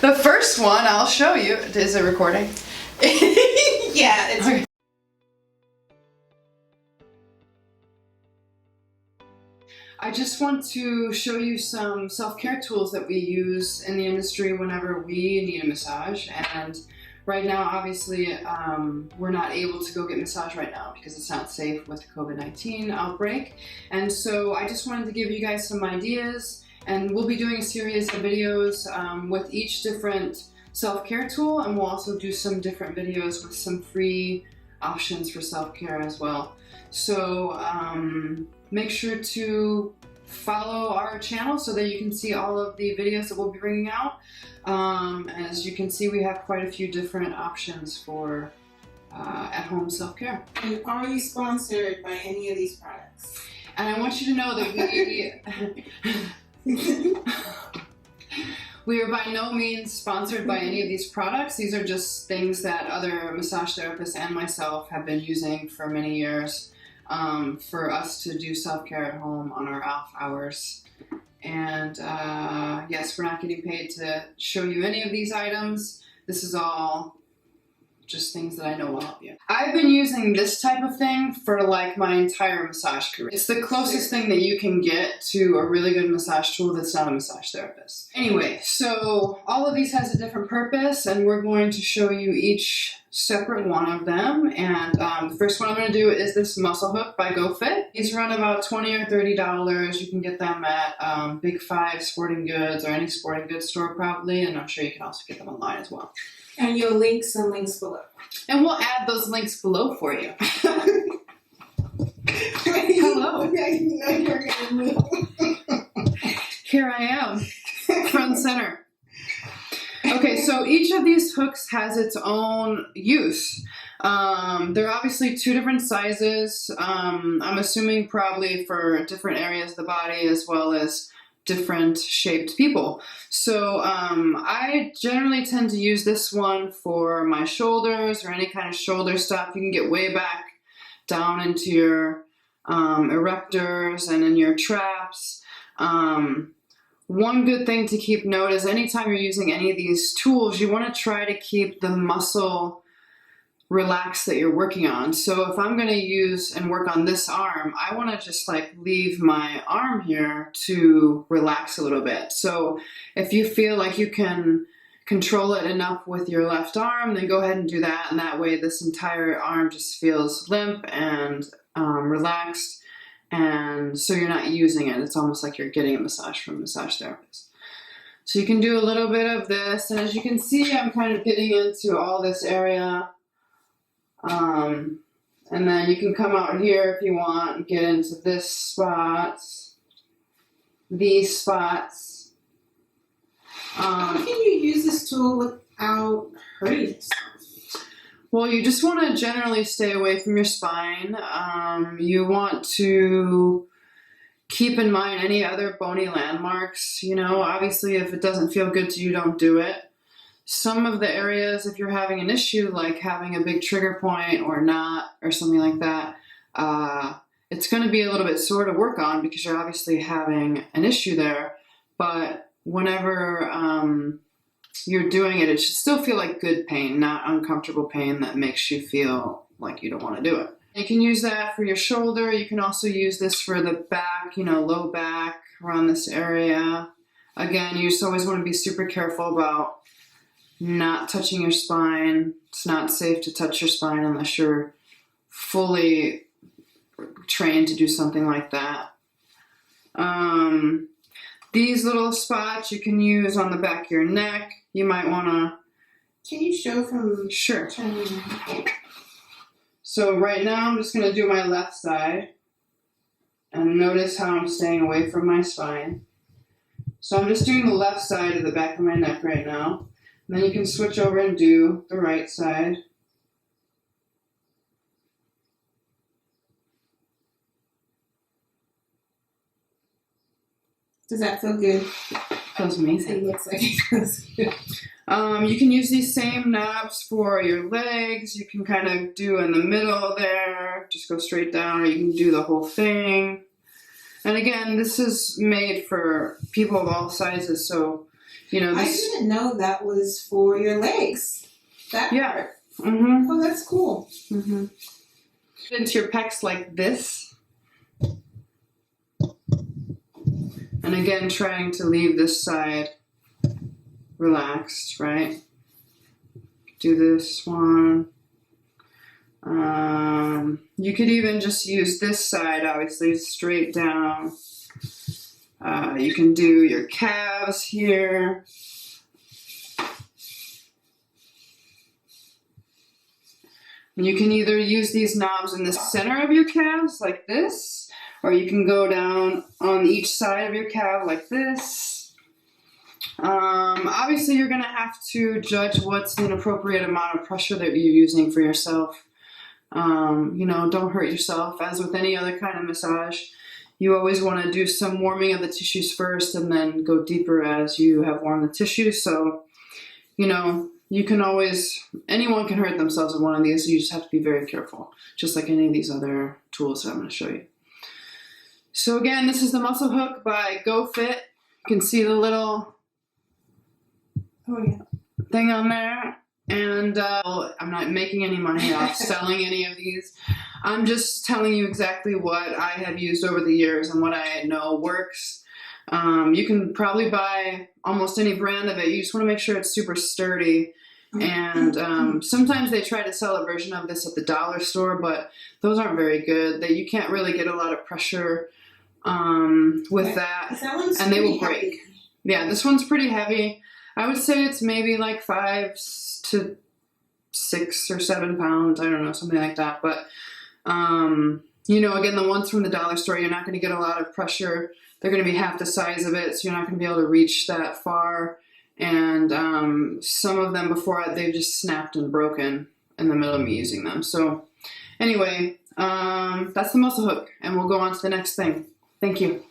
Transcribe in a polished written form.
The first one I'll show you. Is it recording? Yeah, it's okay. I just want to show you some self-care tools that we use in the industry whenever we need a massage. And right now, obviously, we're not able to go get massage right now because it's not safe with the COVID-19 outbreak. And so I just wanted to give you guys some ideas, and we'll be doing a series of videos with each different self-care tool, and we'll also do some different videos with some free options for self-care as well. So make sure to follow our channel so that you can see all of the videos that we'll be bringing out. As you can see, we have quite a few different options for at-home self-care. And are you sponsored by any of these products? And I want you to know that we are by no means sponsored by any of these products. These are just things that other massage therapists and myself have been using for many years for us to do self-care at home on our off hours. And yes, we're not getting paid to show you any of these items. This is all just things that I know will help you. I've been using this type of thing for like my entire massage career. It's the closest thing that you can get to a really good massage tool that's not a massage therapist. Anyway, so all of these has a different purpose, and we're going to show you each separate one of them. And the first one I'm going to do is this muscle hook by GoFit. These run about $20 or $30. You can get them at Big 5 Sporting Goods or any sporting goods store probably, and I'm sure you can also get them online as well. And you'll link some links below. And we'll add those links below for you. Hello. Here I am, front and center. Okay, so each of these hooks has its own use. They're obviously two different sizes. I'm assuming probably for different areas of the body as well as different shaped people. So I generally tend to use this one for my shoulders or any kind of shoulder stuff. You can get way back down into your erectors and in your traps. One good thing to keep note is anytime you're using any of these tools, you want to try to keep the muscle relaxed that you're working on. So if I'm going to use and work on this arm, I want to just like leave my arm here to relax a little bit. So if you feel like you can control it enough with your left arm, then go ahead and do that. And that way this entire arm just feels limp and relaxed. And so you're not using it. It's almost like you're getting a massage from a massage therapist. So you can do a little bit of this. And as you can see, I'm kind of getting into all this area. And then you can come out here if you want and get into this spot, these spots. How can you use this tool without hurting yourself? Well, you just want to generally stay away from your spine. You want to keep in mind any other bony landmarks. You know, obviously if it doesn't feel good to you, don't do it. Some of the areas, if you're having an issue like having a big trigger point or not or something like that, it's going to be a little bit sore to work on because you're obviously having an issue there. But whenever you're doing it, it should still feel like good pain, not uncomfortable pain that makes you feel like you don't want to do it. You can use that for your shoulder. You can also use this for the back, you know, low back, around this area. Again, you just always want to be super careful about not touching your spine. It's not safe to touch your spine unless you're fully trained to do something like that. These little spots you can use on the back of your neck. You might want to... Can you show from... Sure. So right now I'm just going to do my left side. And notice how I'm staying away from my spine. So I'm just doing the left side of the back of my neck right now. And then you can switch over and do the right side. Does that feel good? Feels amazing. It looks like it feels good. You can use these same knobs for your legs. You can kind of do in the middle there, just go straight down, or you can do the whole thing. And again, this is made for people of all sizes, so You know, I this, didn't know that was for your legs. That Yeah. part. mm-hmm, Oh, that's cool. mm-hmm. Into your pecs like this. And again, trying to leave this side relaxed, right? Do this one. You could even just use this side, obviously, straight down. You can do your calves here. And you can either use these knobs in the center of your calves like this, or you can go down on each side of your calf like this. Obviously, you're going to have to judge what's an appropriate amount of pressure that you're using for yourself. You know, don't hurt yourself. As with any other kind of massage, you always want to do some warming of the tissues first and then go deeper as you have warmed the tissue. So, you know, you can always, anyone can hurt themselves with one of these. So you just have to be very careful, just like any of these other tools that I'm going to show you. So again, this is the Muscle Hook by GoFit. You can see the little thing on there. And I'm not making any money off selling any of these. I'm just telling you exactly what I have used over the years and what I know works. You can probably buy almost any brand of it. You just want to make sure it's super sturdy. And sometimes they try to sell a version of this at the dollar store, but those aren't very good. You can't really get a lot of pressure with that, and they will break. Heavy. Yeah, this one's pretty heavy. I would say it's maybe like 5 to 6 or 7 pounds. I don't know, something like that. But, you know, again, the ones from the dollar store, you're not going to get a lot of pressure. They're going to be half the size of it, so you're not going to be able to reach that far. And some of them before, they've just snapped and broken in the middle of me using them. So anyway, that's the Muscle Hook, and we'll go on to the next thing. Thank you.